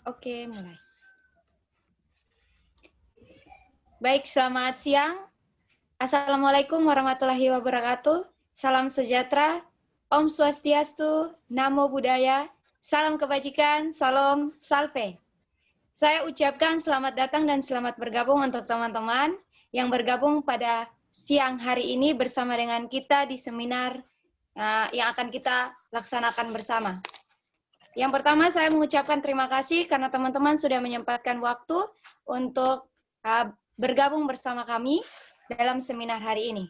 Oke, mulai. Baik, selamat siang. Assalamualaikum warahmatullahi wabarakatuh. Salam sejahtera, Om Swastiastu, Namo Buddhaya, salam kebajikan, salam salve. Saya ucapkan selamat datang dan selamat bergabung untuk teman-teman yang bergabung pada siang hari ini bersama dengan kita di seminar yang akan kita laksanakan bersama. Yang pertama, saya mengucapkan terima kasih karena teman-teman sudah menyempatkan waktu untuk bergabung bersama kami dalam seminar hari ini.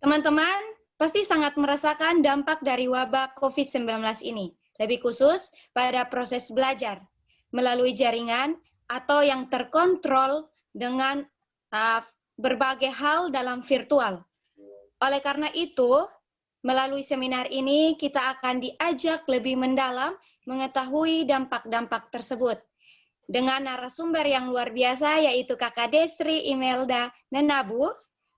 Teman-teman pasti sangat merasakan dampak dari wabah COVID-19 ini, lebih khusus pada proses belajar melalui jaringan atau yang terkontrol dengan berbagai hal dalam virtual. Oleh karena itu, melalui seminar ini, kita akan diajak lebih mendalam mengetahui dampak-dampak tersebut. Dengan narasumber yang luar biasa, yaitu Kakak Destri Imelda Nenabu.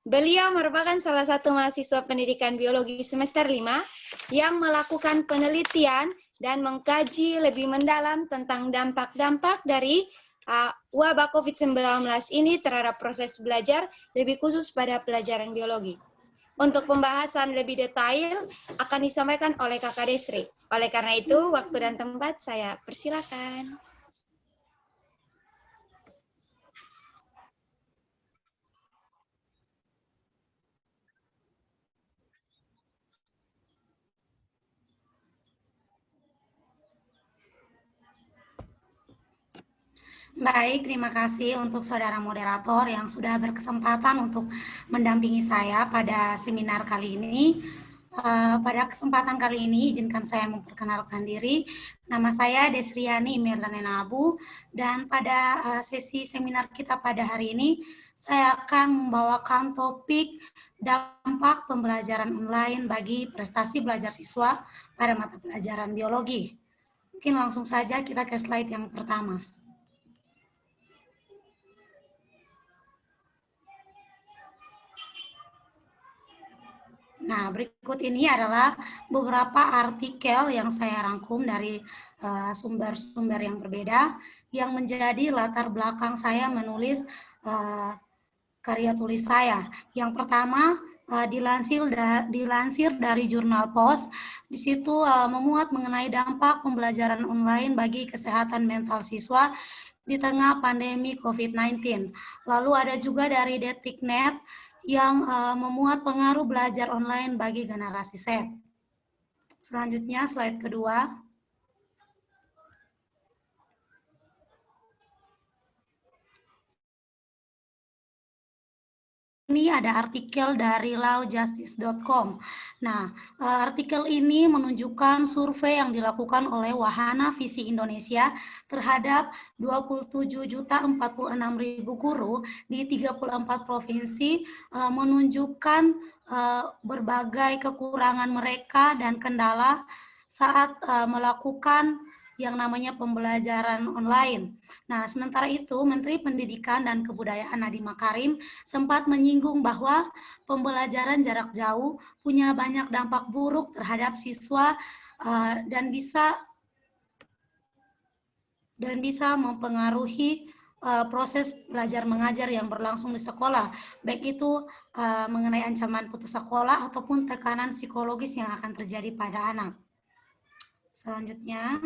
Beliau merupakan salah satu mahasiswa pendidikan biologi semester 5 yang melakukan penelitian dan mengkaji lebih mendalam tentang dampak-dampak dari wabah COVID-19 ini terhadap proses belajar, lebih khusus pada pelajaran biologi. Untuk pembahasan lebih detail akan disampaikan oleh Kakak Desri. Oleh karena itu, waktu dan tempat saya persilakan. Baik, terima kasih untuk saudara moderator yang sudah berkesempatan untuk mendampingi saya pada seminar kali ini. Pada kesempatan kali ini, izinkan saya memperkenalkan diri. Nama saya Desriani Imelda Nenabu, dan pada sesi seminar kita pada hari ini, saya akan membawakan topik dampak pembelajaran online bagi prestasi belajar siswa pada mata pelajaran biologi. Mungkin langsung saja kita ke slide yang pertama. Nah, berikut ini adalah beberapa artikel yang saya rangkum dari sumber-sumber yang berbeda yang menjadi latar belakang saya menulis karya tulis saya. Yang pertama, dilansir dari Jurnal POS, di situ memuat mengenai dampak pembelajaran online bagi kesehatan mental siswa di tengah pandemi COVID-19. Lalu ada juga dari Detiknet yang memuat pengaruh belajar online bagi generasi Z. Selanjutnya, slide kedua. Ini ada artikel dari lawjustice.com. Nah, artikel ini menunjukkan survei yang dilakukan oleh Wahana Visi Indonesia terhadap 27.046.000 guru di 34 provinsi, menunjukkan berbagai kekurangan mereka dan kendala saat melakukan yang namanya pembelajaran online. Nah, sementara itu Menteri Pendidikan dan Kebudayaan Nadiem Makarim sempat menyinggung bahwa pembelajaran jarak jauh punya banyak dampak buruk terhadap siswa dan bisa mempengaruhi proses belajar mengajar yang berlangsung di sekolah, baik itu mengenai ancaman putus sekolah ataupun tekanan psikologis yang akan terjadi pada anak. Selanjutnya.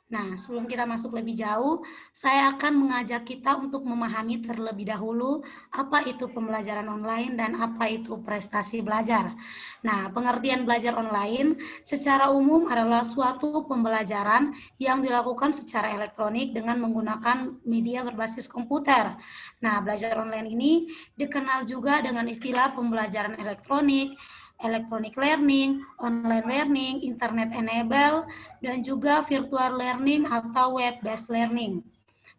Nah, sebelum kita masuk lebih jauh, saya akan mengajak kita untuk memahami terlebih dahulu apa itu pembelajaran online dan apa itu prestasi belajar. Nah, pengertian belajar online secara umum adalah suatu pembelajaran yang dilakukan secara elektronik dengan menggunakan media berbasis komputer. Nah, belajar online ini dikenal juga dengan istilah pembelajaran elektronik, electronic learning, online learning, internet enable, dan juga virtual learning atau web-based learning.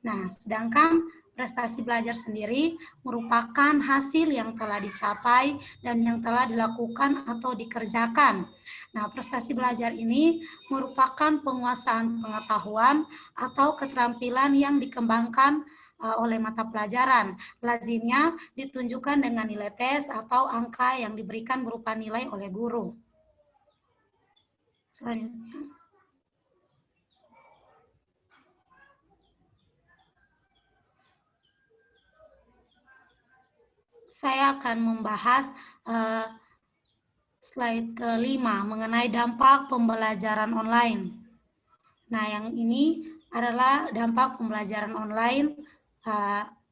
Nah, sedangkan prestasi belajar sendiri merupakan hasil yang telah dicapai dan yang telah dilakukan atau dikerjakan. Nah, prestasi belajar ini merupakan penguasaan pengetahuan atau keterampilan yang dikembangkan oleh mata pelajaran. Lazimnya ditunjukkan dengan nilai tes atau angka yang diberikan berupa nilai oleh guru. Selanjutnya. Saya akan membahas slide kelima mengenai dampak pembelajaran online. Nah, yang ini adalah dampak pembelajaran online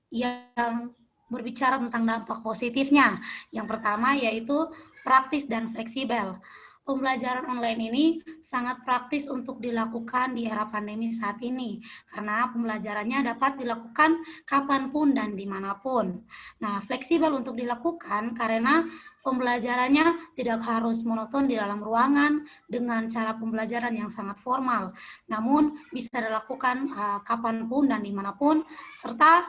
yang berbicara tentang dampak positifnya. Yang pertama yaitu praktis dan fleksibel. Pembelajaran online ini sangat praktis untuk dilakukan di era pandemi saat ini, karena pembelajarannya dapat dilakukan kapanpun dan dimanapun. Nah, fleksibel untuk dilakukan karena pembelajarannya tidak harus monoton di dalam ruangan dengan cara pembelajaran yang sangat formal, namun bisa dilakukan kapanpun dan dimanapun, serta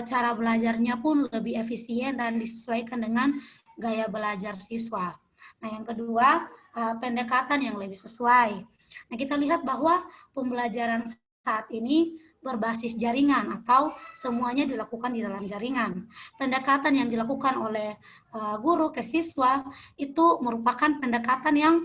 cara belajarnya pun lebih efisien dan disesuaikan dengan gaya belajar siswa. Nah, yang kedua, pendekatan yang lebih sesuai. Nah, kita lihat bahwa pembelajaran saat ini berbasis jaringan atau semuanya dilakukan di dalam jaringan. Pendekatan yang dilakukan oleh guru ke siswa itu merupakan pendekatan yang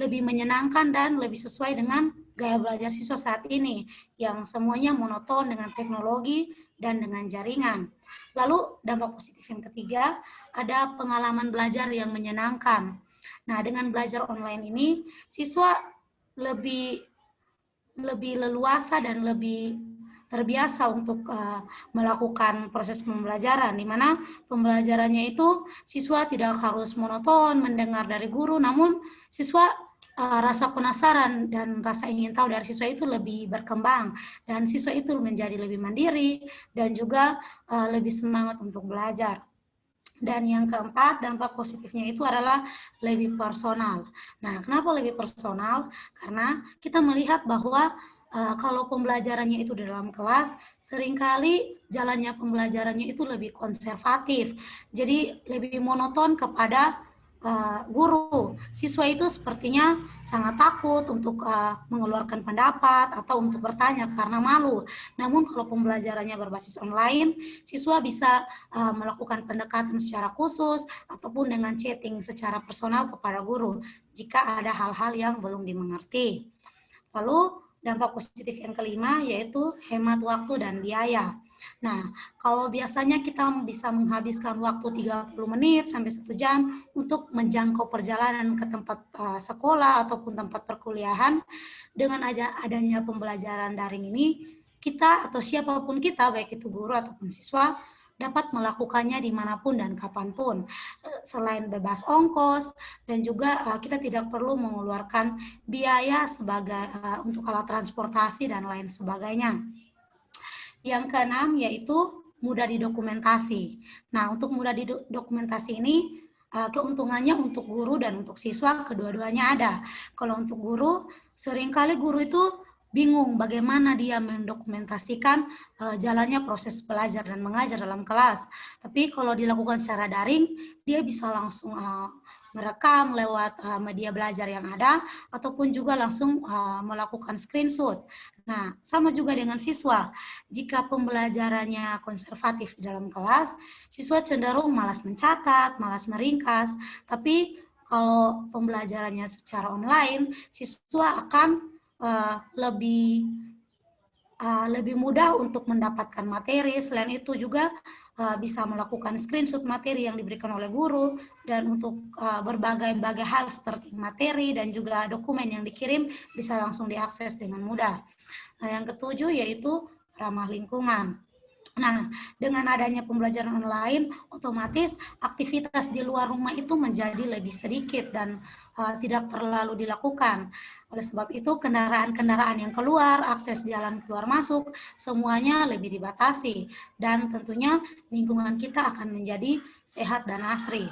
lebih menyenangkan dan lebih sesuai dengan gaya belajar siswa saat ini, yang semuanya monoton dengan teknologi dan dengan jaringan. Lalu dampak positif yang ketiga, ada pengalaman belajar yang menyenangkan. Nah, dengan belajar online ini, siswa lebih leluasa dan lebih terbiasa untuk melakukan proses pembelajaran, di mana pembelajarannya itu siswa tidak harus monoton mendengar dari guru, namun siswa rasa penasaran dan rasa ingin tahu dari siswa itu lebih berkembang, dan siswa itu menjadi lebih mandiri dan juga lebih semangat untuk belajar. Dan yang keempat, dampak positifnya itu adalah lebih personal. Nah, kenapa lebih personal? Karena kita melihat bahwa kalau pembelajarannya itu di dalam kelas, seringkali jalannya pembelajarannya itu lebih konservatif. Jadi lebih monoton kepada guru. Siswa itu sepertinya sangat takut untuk mengeluarkan pendapat atau untuk bertanya karena malu. Namun kalau pembelajarannya berbasis online, siswa bisa melakukan pendekatan secara khusus ataupun dengan chatting secara personal kepada guru jika ada hal-hal yang belum dimengerti. Lalu dampak positif yang kelima yaitu hemat waktu dan biaya. Nah, kalau biasanya kita bisa menghabiskan waktu 30 menit sampai 1 jam untuk menjangkau perjalanan ke tempat sekolah ataupun tempat perkuliahan, dengan adanya pembelajaran daring ini, kita atau siapapun kita, baik itu guru ataupun siswa, dapat melakukannya dimanapun dan kapanpun. Selain bebas ongkos, dan juga kita tidak perlu mengeluarkan biaya sebagai untuk alat transportasi dan lain sebagainya. Yang keenam yaitu mudah didokumentasi. Nah, untuk mudah didokumentasi ini keuntungannya untuk guru dan untuk siswa kedua-duanya ada. Kalau untuk guru, seringkali guru itu bingung bagaimana dia mendokumentasikan jalannya proses belajar dan mengajar dalam kelas. Tapi kalau dilakukan secara daring, dia bisa langsung merekam lewat media belajar yang ada, ataupun juga langsung melakukan screenshot. Nah, sama juga dengan siswa. Jika pembelajarannya konservatif di dalam kelas, siswa cenderung malas mencatat, malas meringkas. Tapi kalau pembelajarannya secara online, siswa akan lebih mudah untuk mendapatkan materi. Selain itu juga bisa melakukan screenshot materi yang diberikan oleh guru, dan untuk berbagai hal seperti materi dan juga dokumen yang dikirim bisa langsung diakses dengan mudah. Nah, yang ketujuh yaitu ramah lingkungan. Nah, dengan adanya pembelajaran online, otomatis aktivitas di luar rumah itu menjadi lebih sedikit dan tidak terlalu dilakukan. Oleh sebab itu, kendaraan-kendaraan yang keluar, akses jalan keluar masuk, semuanya lebih dibatasi. Dan tentunya lingkungan kita akan menjadi sehat dan asri.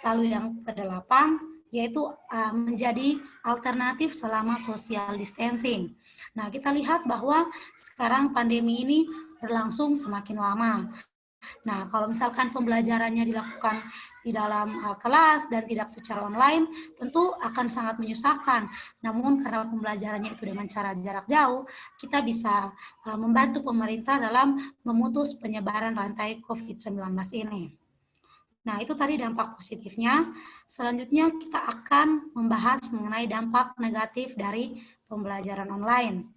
Lalu yang kedelapan, yaitu menjadi alternatif selama social distancing. Nah, kita lihat bahwa sekarang pandemi ini berlangsung semakin lama. Nah, kalau misalkan pembelajarannya dilakukan di dalam kelas dan tidak secara online, tentu akan sangat menyusahkan. Namun karena pembelajarannya itu dengan cara jarak jauh, kita bisa membantu pemerintah dalam memutus penyebaran rantai COVID-19 ini. Nah, itu tadi dampak positifnya. Selanjutnya kita akan membahas mengenai dampak negatif dari pembelajaran online.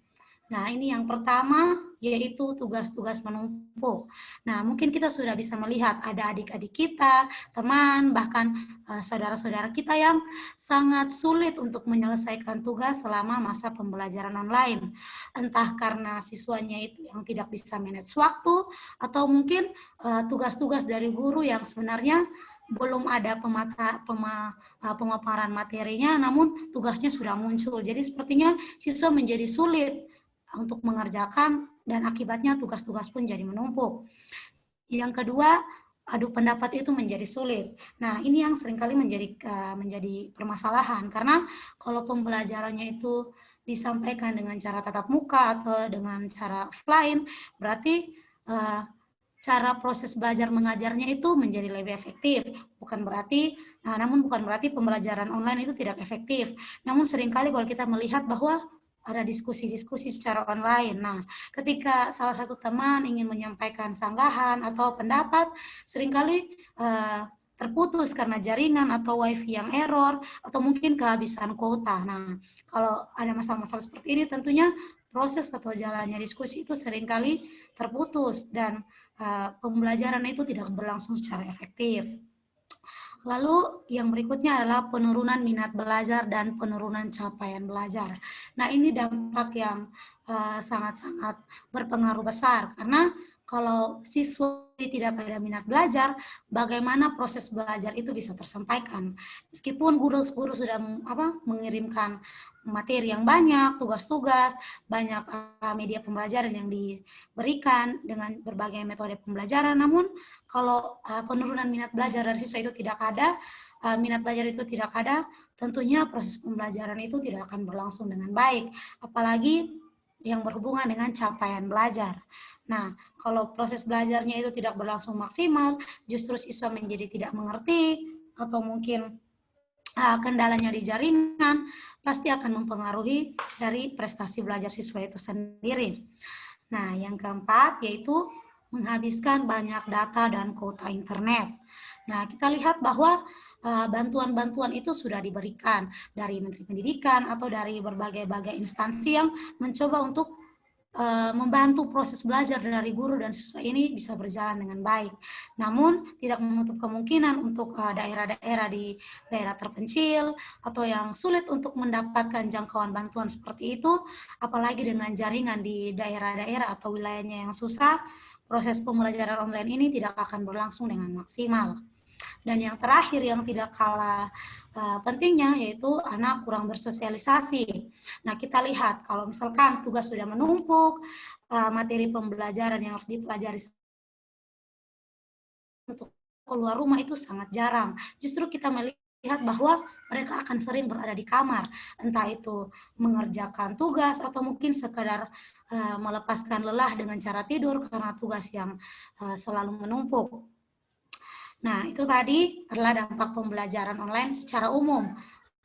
Nah, ini yang pertama yaitu tugas-tugas menumpuk. Nah, mungkin kita sudah bisa melihat ada adik-adik kita, teman, bahkan saudara-saudara kita yang sangat sulit untuk menyelesaikan tugas selama masa pembelajaran online. Entah karena siswanya itu yang tidak bisa manage waktu, atau mungkin tugas-tugas dari guru yang sebenarnya belum ada pemaparan materinya, namun tugasnya sudah muncul. Jadi sepertinya siswa menjadi sulit untuk mengerjakan dan akibatnya tugas-tugas pun jadi menumpuk. Yang kedua, adu pendapat itu menjadi sulit. Nah, ini yang seringkali menjadi permasalahan karena kalau pembelajarannya itu disampaikan dengan cara tatap muka atau dengan cara offline, berarti cara proses belajar mengajarnya itu menjadi lebih efektif. Namun bukan berarti pembelajaran online itu tidak efektif. Namun seringkali kalau kita melihat bahwa ada diskusi-diskusi secara online. Nah, ketika salah satu teman ingin menyampaikan sanggahan atau pendapat, seringkali terputus karena jaringan atau wifi yang error, atau mungkin kehabisan kuota. Nah, kalau ada masalah-masalah seperti ini, tentunya proses atau jalannya diskusi itu seringkali terputus dan pembelajaran itu tidak berlangsung secara efektif. Lalu yang berikutnya adalah penurunan minat belajar dan penurunan capaian belajar. Nah, ini dampak yang sangat-sangat berpengaruh besar karena kalau siswa tidak ada minat belajar, bagaimana proses belajar itu bisa tersampaikan. Meskipun guru-guru sudah mengirimkan materi yang banyak, tugas-tugas, banyak media pembelajaran yang diberikan dengan berbagai metode pembelajaran, namun kalau penurunan minat belajar dari siswa itu tidak ada, tentunya proses pembelajaran itu tidak akan berlangsung dengan baik, apalagi yang berhubungan dengan capaian belajar. Nah, kalau proses belajarnya itu tidak berlangsung maksimal, justru siswa menjadi tidak mengerti, atau mungkin kendalanya di jaringan, pasti akan mempengaruhi dari prestasi belajar siswa itu sendiri. Nah, yang keempat yaitu menghabiskan banyak data dan kuota internet. Nah, kita lihat bahwa bantuan-bantuan itu sudah diberikan dari Menteri Pendidikan atau dari berbagai-bagai instansi yang mencoba untuk membantu proses belajar dari guru dan siswa ini bisa berjalan dengan baik. Namun, tidak menutup kemungkinan untuk daerah-daerah di daerah terpencil atau yang sulit untuk mendapatkan jangkauan bantuan seperti itu, apalagi dengan jaringan di daerah-daerah atau wilayahnya yang susah, proses pembelajaran online ini tidak akan berlangsung dengan maksimal. Dan yang terakhir yang tidak kalah pentingnya yaitu anak kurang bersosialisasi. Nah, kita lihat kalau misalkan tugas sudah menumpuk, materi pembelajaran yang harus dipelajari untuk keluar rumah itu sangat jarang. Justru kita melihat bahwa mereka akan sering berada di kamar, entah itu mengerjakan tugas atau mungkin sekadar melepaskan lelah dengan cara tidur karena tugas yang selalu menumpuk. Nah, itu tadi adalah dampak pembelajaran online secara umum.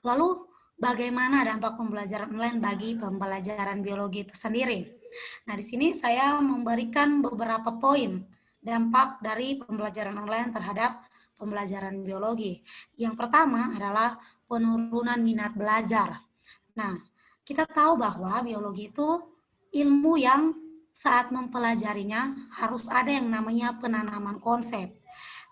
Lalu, bagaimana dampak pembelajaran online bagi pembelajaran biologi itu sendiri? Nah, di sini saya memberikan beberapa poin dampak dari pembelajaran online terhadap pembelajaran biologi. Yang pertama adalah penurunan minat belajar. Nah, kita tahu bahwa biologi itu ilmu yang saat mempelajarinya harus ada yang namanya penanaman konsep.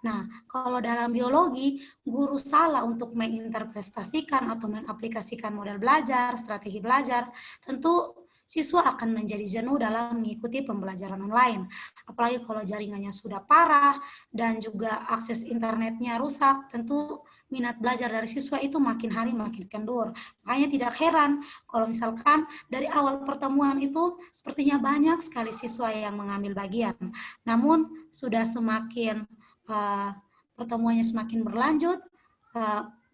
Nah, kalau dalam biologi, guru salah untuk menginterpretasikan atau mengaplikasikan model belajar, strategi belajar, tentu siswa akan menjadi jenuh dalam mengikuti pembelajaran online. Apalagi kalau jaringannya sudah parah dan juga akses internetnya rusak, tentu minat belajar dari siswa itu makin hari makin kendur. Makanya tidak heran kalau misalkan dari awal pertemuan itu sepertinya banyak sekali siswa yang mengambil bagian. Namun sudah semakin pertemuannya semakin berlanjut,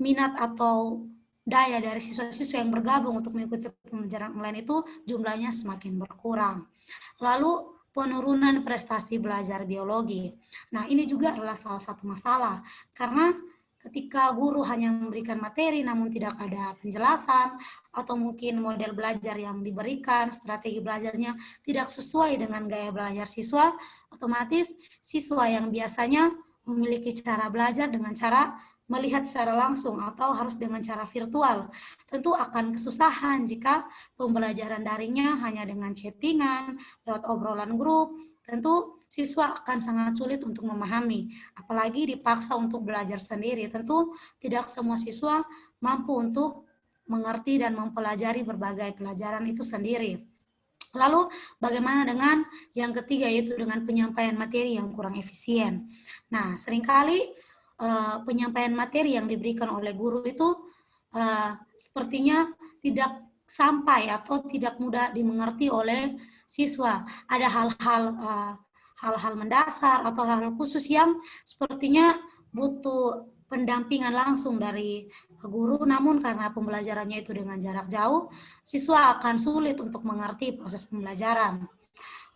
minat atau daya dari siswa-siswa yang bergabung untuk mengikuti pembelajaran online itu jumlahnya semakin berkurang. Lalu penurunan prestasi belajar biologi. Nah, ini juga adalah salah satu masalah, karena ketika guru hanya memberikan materi namun tidak ada penjelasan, atau mungkin model belajar yang diberikan, strategi belajarnya tidak sesuai dengan gaya belajar siswa, otomatis siswa yang biasanya memiliki cara belajar dengan cara melihat secara langsung atau harus dengan cara virtual, tentu akan kesusahan jika pembelajaran daringnya hanya dengan chattingan, lewat obrolan grup, tentu siswa akan sangat sulit untuk memahami, apalagi dipaksa untuk belajar sendiri. Tentu tidak semua siswa mampu untuk mengerti dan mempelajari berbagai pelajaran itu sendiri. Lalu bagaimana dengan yang ketiga, yaitu dengan penyampaian materi yang kurang efisien. Nah, seringkali penyampaian materi yang diberikan oleh guru itu sepertinya tidak sampai atau tidak mudah dimengerti oleh siswa. Ada hal-hal mendasar atau hal-hal khusus yang sepertinya butuh pendampingan langsung dari guru, namun karena pembelajarannya itu dengan jarak jauh, siswa akan sulit untuk mengerti proses pembelajaran.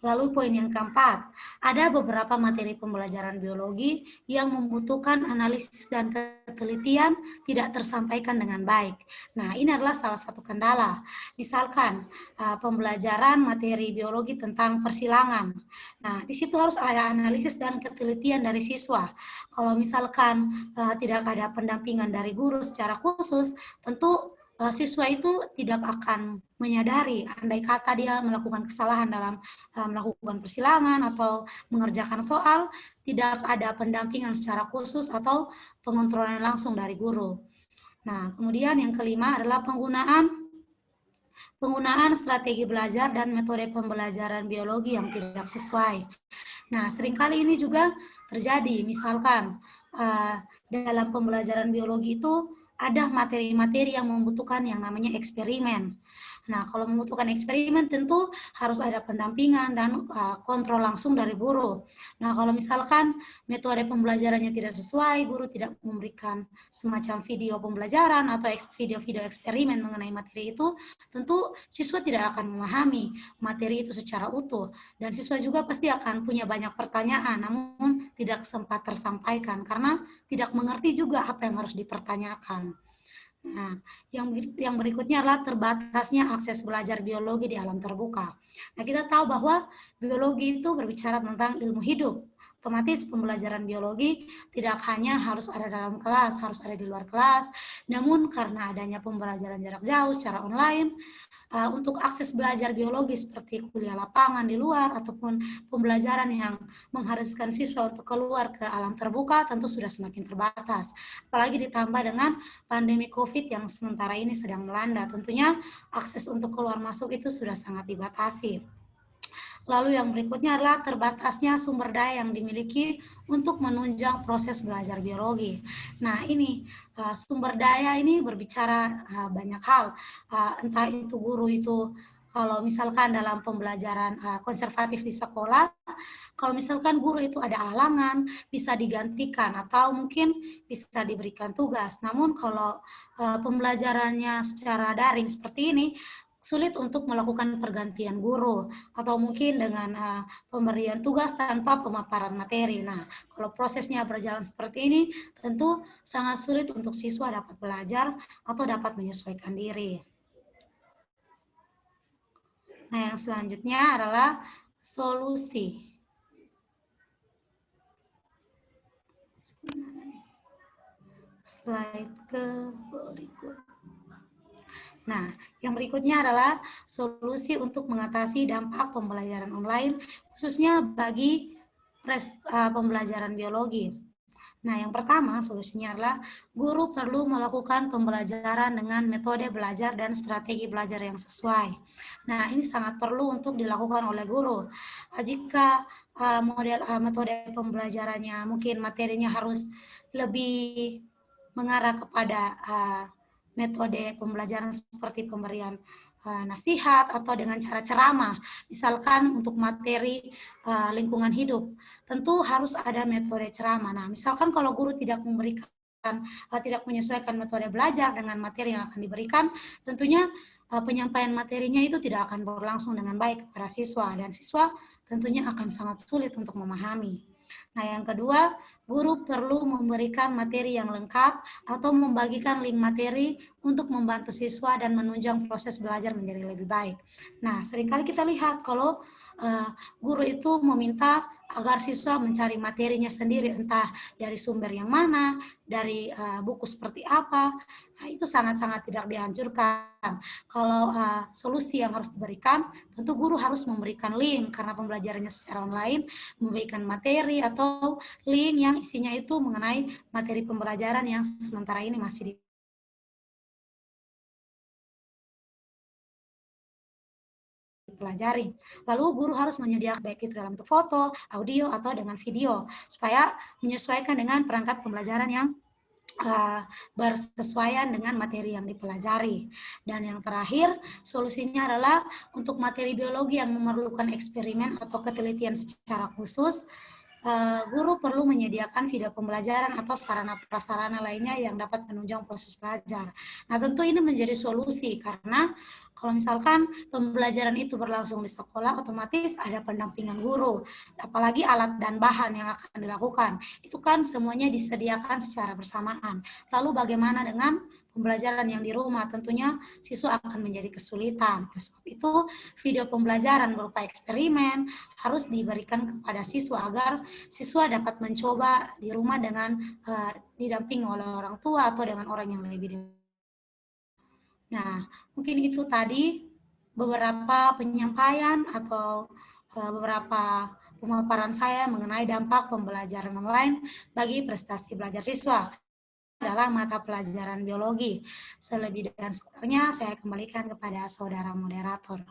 Lalu poin yang keempat, ada beberapa materi pembelajaran biologi yang membutuhkan analisis dan ketelitian tidak tersampaikan dengan baik. Nah, ini adalah salah satu kendala. Misalkan pembelajaran materi biologi tentang persilangan. Nah, di situ harus ada analisis dan ketelitian dari siswa. Kalau misalkan tidak ada pendampingan dari guru secara khusus, tentu siswa itu tidak akan menyadari andai kata dia melakukan kesalahan dalam melakukan persilangan atau mengerjakan soal, tidak ada pendampingan secara khusus atau pengontrolan langsung dari guru. Nah, kemudian yang kelima adalah penggunaan strategi belajar dan metode pembelajaran biologi yang tidak sesuai. Nah, seringkali ini juga terjadi, misalkan dalam pembelajaran biologi itu ada materi-materi yang membutuhkan yang namanya eksperimen. Nah, kalau membutuhkan eksperimen tentu harus ada pendampingan dan kontrol langsung dari guru. Nah, kalau misalkan metode pembelajarannya tidak sesuai, guru tidak memberikan semacam video pembelajaran atau video-video eksperimen mengenai materi itu, tentu siswa tidak akan memahami materi itu secara utuh. Dan siswa juga pasti akan punya banyak pertanyaan, namun tidak sempat tersampaikan karena tidak mengerti juga apa yang harus dipertanyakan. Nah, yang berikutnya adalah terbatasnya akses belajar biologi di alam terbuka. Nah, kita tahu bahwa biologi itu berbicara tentang ilmu hidup. Otomatis pembelajaran biologi tidak hanya harus ada dalam kelas, harus ada di luar kelas. Namun karena adanya pembelajaran jarak jauh secara online, untuk akses belajar biologi seperti kuliah lapangan di luar ataupun pembelajaran yang mengharuskan siswa untuk keluar ke alam terbuka tentu sudah semakin terbatas. Apalagi ditambah dengan pandemi COVID yang sementara ini sedang melanda, tentunya akses untuk keluar masuk itu sudah sangat dibatasi. Lalu yang berikutnya adalah terbatasnya sumber daya yang dimiliki untuk menunjang proses belajar biologi. Nah, ini sumber daya ini berbicara banyak hal, entah itu guru itu kalau misalkan dalam pembelajaran konservatif di sekolah, kalau misalkan guru itu ada halangan, bisa digantikan atau mungkin bisa diberikan tugas. Namun kalau pembelajarannya secara daring seperti ini, sulit untuk melakukan pergantian guru atau mungkin dengan pemberian tugas tanpa pemaparan materi. Nah, kalau prosesnya berjalan seperti ini, tentu sangat sulit untuk siswa dapat belajar atau dapat menyesuaikan diri. Nah, yang selanjutnya adalah solusi. Slide ke berikut. Nah, yang berikutnya adalah solusi untuk mengatasi dampak pembelajaran online, khususnya bagi pembelajaran biologi. Nah, yang pertama solusinya adalah guru perlu melakukan pembelajaran dengan metode belajar dan strategi belajar yang sesuai. Nah, ini sangat perlu untuk dilakukan oleh guru. Jika metode pembelajarannya mungkin materinya harus lebih mengarah kepada metode pembelajaran seperti pemberian nasihat atau dengan cara ceramah, misalkan untuk materi lingkungan hidup, tentu harus ada metode ceramah. Nah, misalkan kalau guru tidak memberikan, tidak menyesuaikan metode belajar dengan materi yang akan diberikan, tentunya penyampaian materinya itu tidak akan berlangsung dengan baik kepada siswa, dan siswa tentunya akan sangat sulit untuk memahami. Nah, yang kedua, guru perlu memberikan materi yang lengkap atau membagikan link materi untuk membantu siswa dan menunjang proses belajar menjadi lebih baik. Nah, seringkali kita lihat kalau guru itu meminta agar siswa mencari materinya sendiri, entah dari sumber yang mana, dari buku seperti apa. Nah, itu sangat-sangat tidak dianjurkan. Kalau solusi yang harus diberikan, tentu guru harus memberikan link karena pembelajarannya secara online, memberikan materi atau link yang isinya itu mengenai materi pembelajaran yang sementara ini masih dipelajari. Lalu guru harus menyediakan baik itu dalam bentuk foto, audio, atau dengan video, supaya menyesuaikan dengan perangkat pembelajaran yang bersesuaian dengan materi yang dipelajari. Dan yang terakhir, solusinya adalah untuk materi biologi yang memerlukan eksperimen atau ketelitian secara khusus, guru perlu menyediakan video pembelajaran atau sarana prasarana lainnya yang dapat menunjang proses belajar. Nah, tentu ini menjadi solusi karena kalau misalkan pembelajaran itu berlangsung di sekolah, otomatis ada pendampingan guru, apalagi alat dan bahan yang akan dilakukan. Itu kan semuanya disediakan secara bersamaan. Lalu bagaimana dengan pembelajaran yang di rumah? Tentunya siswa akan menjadi kesulitan. Oleh sebab itu, video pembelajaran berupa eksperimen harus diberikan kepada siswa agar siswa dapat mencoba di rumah dengan didampingi oleh orang tua atau dengan orang yang lebih dewasa. Nah, mungkin itu tadi beberapa penyampaian atau beberapa pemaparan saya mengenai dampak pembelajaran online bagi prestasi belajar siswa dalam mata pelajaran biologi. Selebih dan sekurangnya saya kembalikan kepada saudara moderator.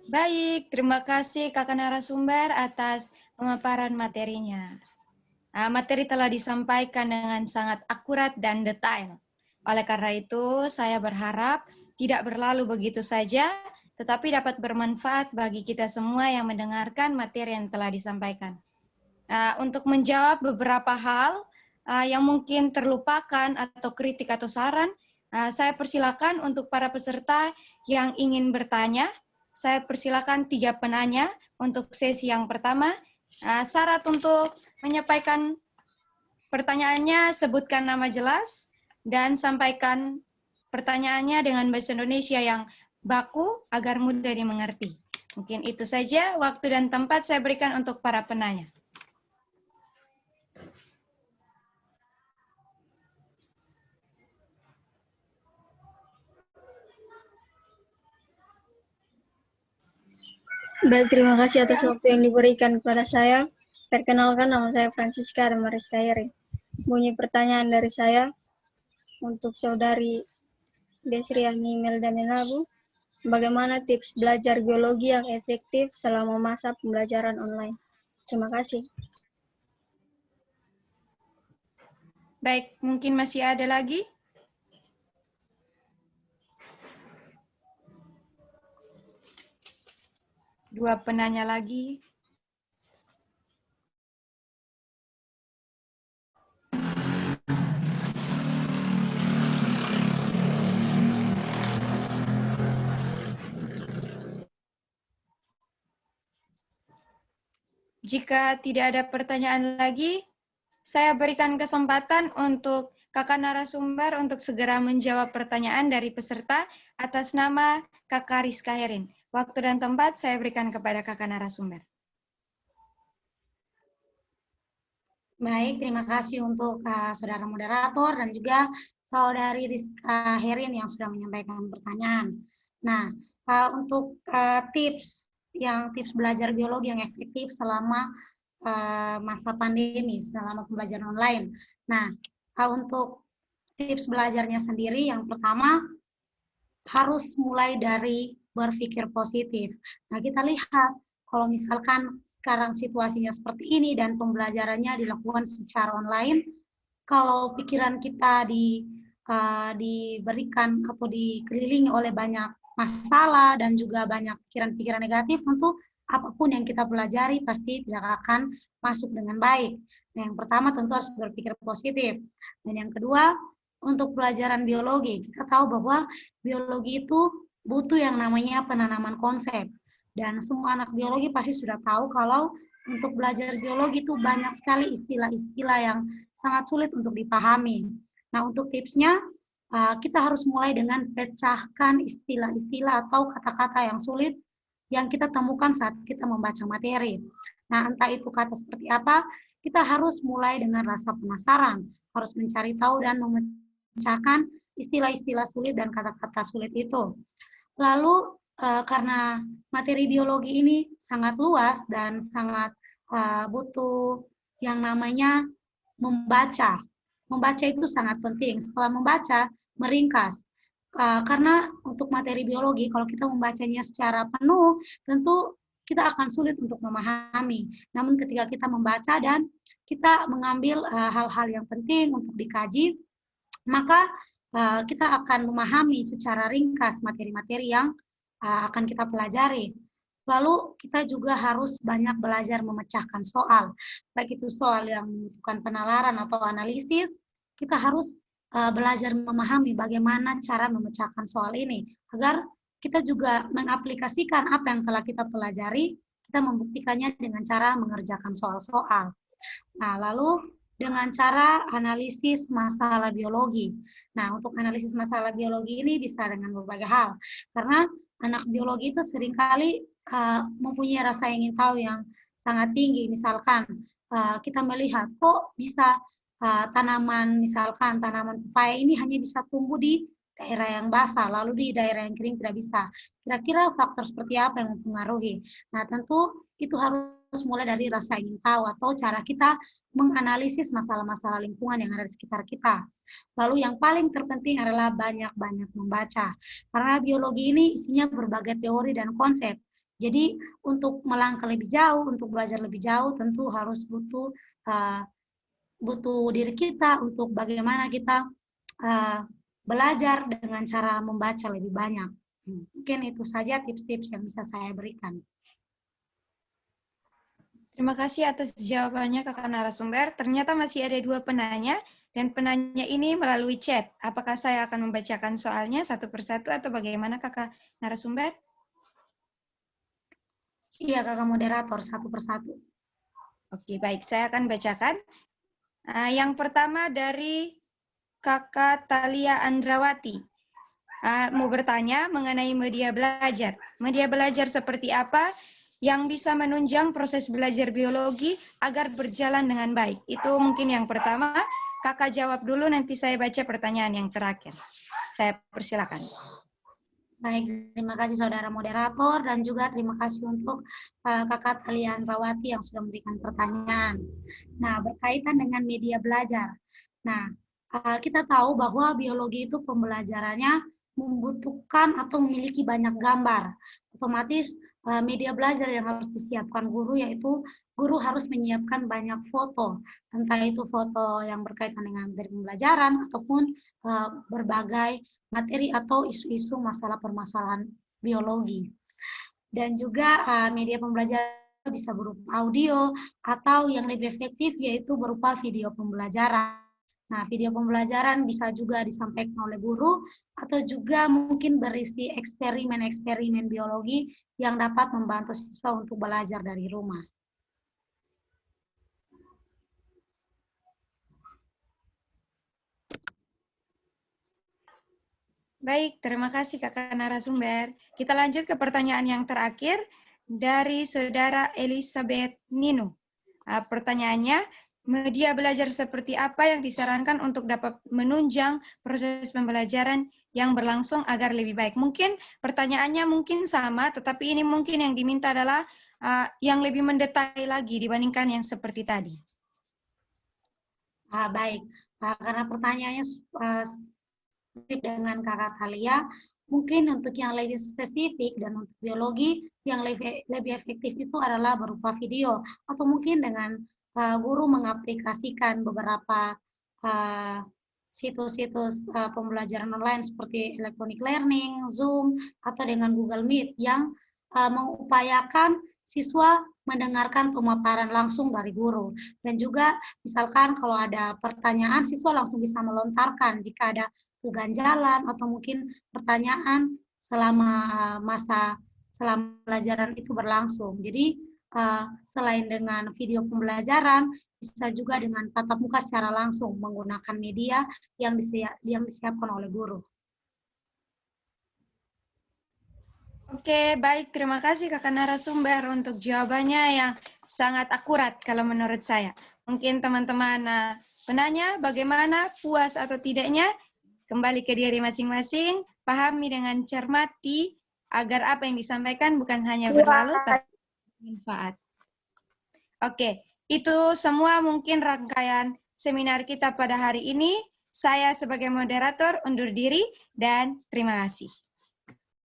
Baik, terima kasih kakak narasumber atas pemaparan materinya. Materi telah disampaikan dengan sangat akurat dan detail. Oleh karena itu, saya berharap tidak berlalu begitu saja, tetapi dapat bermanfaat bagi kita semua yang mendengarkan materi yang telah disampaikan. Untuk menjawab beberapa hal yang mungkin terlupakan atau kritik atau saran, saya persilakan untuk para peserta yang ingin bertanya. Saya persilakan 3 penanya untuk sesi yang pertama. Syarat untuk menyampaikan pertanyaannya, sebutkan nama jelas dan sampaikan pertanyaannya dengan bahasa Indonesia yang baku agar mudah dimengerti. Mungkin itu saja, waktu dan tempat saya berikan untuk para penanya. Baik, terima kasih atas waktu yang diberikan kepada saya. Perkenalkan, nama saya Francisca Damariska Heri. Bunyi pertanyaan dari saya untuk saudari Desri Ani Melda Menabu. Bagaimana tips belajar biologi yang efektif selama masa pembelajaran online? Terima kasih. Baik, mungkin masih ada lagi? Dua penanya lagi. Jika tidak ada pertanyaan lagi, saya berikan kesempatan untuk kakak narasumber untuk segera menjawab pertanyaan dari peserta atas nama kakak Rizka Herin. Waktu dan tempat saya berikan kepada kakak narasumber. Baik, terima kasih untuk saudara moderator dan juga saudari Rizka Herin yang sudah menyampaikan pertanyaan. Nah, untuk tips belajar biologi yang efektif selama masa pandemi, selama pembelajaran online. Nah, untuk tips belajarnya sendiri, yang pertama harus mulai dari berpikir positif. Nah, kita lihat kalau misalkan sekarang situasinya seperti ini dan pembelajarannya dilakukan secara online, kalau pikiran kita diberikan atau dikelilingi oleh banyak masalah dan juga banyak pikiran-pikiran negatif, tentu apapun yang kita pelajari pasti tidak akan masuk dengan baik. Nah, yang pertama tentu harus berpikir positif. Dan yang kedua, untuk pelajaran biologi, kita tahu bahwa biologi itu butuh yang namanya penanaman konsep. Dan semua anak biologi pasti sudah tahu kalau untuk belajar biologi itu banyak sekali istilah-istilah yang sangat sulit untuk dipahami. Nah, untuk tipsnya, kita harus mulai dengan pecahkan istilah-istilah atau kata-kata yang sulit yang kita temukan saat kita membaca materi. Nah, entah itu kata seperti apa, kita harus mulai dengan rasa penasaran, harus mencari tahu dan memecahkan istilah-istilah sulit dan kata-kata sulit itu. Lalu, karena materi biologi ini sangat luas dan sangat butuh yang namanya membaca. Membaca itu sangat penting. Setelah membaca, meringkas. Karena untuk materi biologi, kalau kita membacanya secara penuh, tentu kita akan sulit untuk memahami. Namun ketika kita membaca dan kita mengambil hal-hal yang penting untuk dikaji, maka kita akan memahami secara ringkas materi-materi yang akan kita pelajari. Lalu kita juga harus banyak belajar memecahkan soal. Baik itu soal yang membutuhkan penalaran atau analisis, kita harus belajar memahami bagaimana cara memecahkan soal ini, agar kita juga mengaplikasikan apa yang telah kita pelajari, kita membuktikannya dengan cara mengerjakan soal-soal. Nah, lalu dengan cara analisis masalah biologi. Nah, untuk analisis masalah biologi ini bisa dengan berbagai hal. Karena anak biologi itu seringkali mempunyai rasa ingin tahu yang sangat tinggi. Misalkan kita melihat, kok bisa tanaman, misalkan tanaman pepaya ini hanya bisa tumbuh di daerah yang basah, lalu di daerah yang kering tidak bisa. Kira-kira faktor seperti apa yang mempengaruhi? Nah, tentu itu harus mulai dari rasa ingin tahu atau cara kita menganalisis masalah-masalah lingkungan yang ada di sekitar kita. Lalu yang paling terpenting adalah banyak-banyak membaca. Karena biologi ini isinya berbagai teori dan konsep. Jadi untuk melangkah lebih jauh, untuk belajar lebih jauh, tentu harus butuh diri kita untuk bagaimana kita belajar dengan cara membaca lebih banyak. Mungkin itu saja tips-tips yang bisa saya berikan. Terima kasih atas jawabannya kakak narasumber. Ternyata masih ada 2 penanya, dan penanya ini melalui chat. Apakah saya akan membacakan soalnya satu persatu atau bagaimana kakak narasumber? Iya kakak moderator, satu persatu. Oke, baik. Saya akan bacakan. Yang pertama dari kakak Talia Andrawati. Mau bertanya mengenai media belajar. Media belajar seperti apa yang bisa menunjang proses belajar biologi agar berjalan dengan baik? Itu mungkin yang pertama. Kakak jawab dulu, nanti saya baca pertanyaan yang terakhir. Saya persilakan. Baik, terima kasih saudara moderator dan juga terima kasih untuk kakak Talia Andrawati yang sudah memberikan pertanyaan. Nah, berkaitan dengan media belajar. Nah, kita tahu bahwa biologi itu pembelajarannya membutuhkan atau memiliki banyak gambar. Otomatis media belajar yang harus disiapkan guru yaitu guru harus menyiapkan banyak foto, entah itu foto yang berkaitan dengan materi pembelajaran ataupun berbagai materi atau isu-isu masalah permasalahan biologi. Dan juga media pembelajaran bisa berupa audio atau yang lebih efektif yaitu berupa video pembelajaran. Nah, video pembelajaran bisa juga disampaikan oleh guru atau juga mungkin berisi eksperimen-eksperimen biologi yang dapat membantu siswa untuk belajar dari rumah. Baik, terima kasih kakak narasumber. Kita lanjut ke pertanyaan yang terakhir dari saudara Elizabeth Nino. Pertanyaannya, media belajar seperti apa yang disarankan untuk dapat menunjang proses pembelajaran yang berlangsung agar lebih baik? Mungkin pertanyaannya mungkin sama, tetapi ini mungkin yang diminta adalah yang lebih mendetail lagi dibandingkan yang seperti tadi. Baik, karena pertanyaannya dengan kakak Thalia, mungkin untuk yang lebih spesifik dan untuk biologi yang lebih efektif itu adalah berupa video atau mungkin dengan guru mengaplikasikan beberapa situs-situs pembelajaran online seperti electronic learning, Zoom, atau dengan Google Meet yang mengupayakan siswa mendengarkan pemaparan langsung dari guru. Dan juga misalkan kalau ada pertanyaan, siswa langsung bisa melontarkan jika ada keganjalan atau mungkin pertanyaan selama masa selama pelajaran itu berlangsung. Jadi selain dengan video pembelajaran, bisa juga dengan tatap muka secara langsung menggunakan media yang disiapkan oleh guru. Oke, baik. Terima kasih Kakak narasumber untuk jawabannya yang sangat akurat kalau menurut saya. Mungkin teman-teman penanya bagaimana, puas atau tidaknya, kembali ke diri masing-masing, pahami dengan cermati agar apa yang disampaikan bukan hanya berlalu, tapi bermanfaat. Oke, itu semua mungkin rangkaian seminar kita pada hari ini. Saya sebagai moderator undur diri dan terima kasih.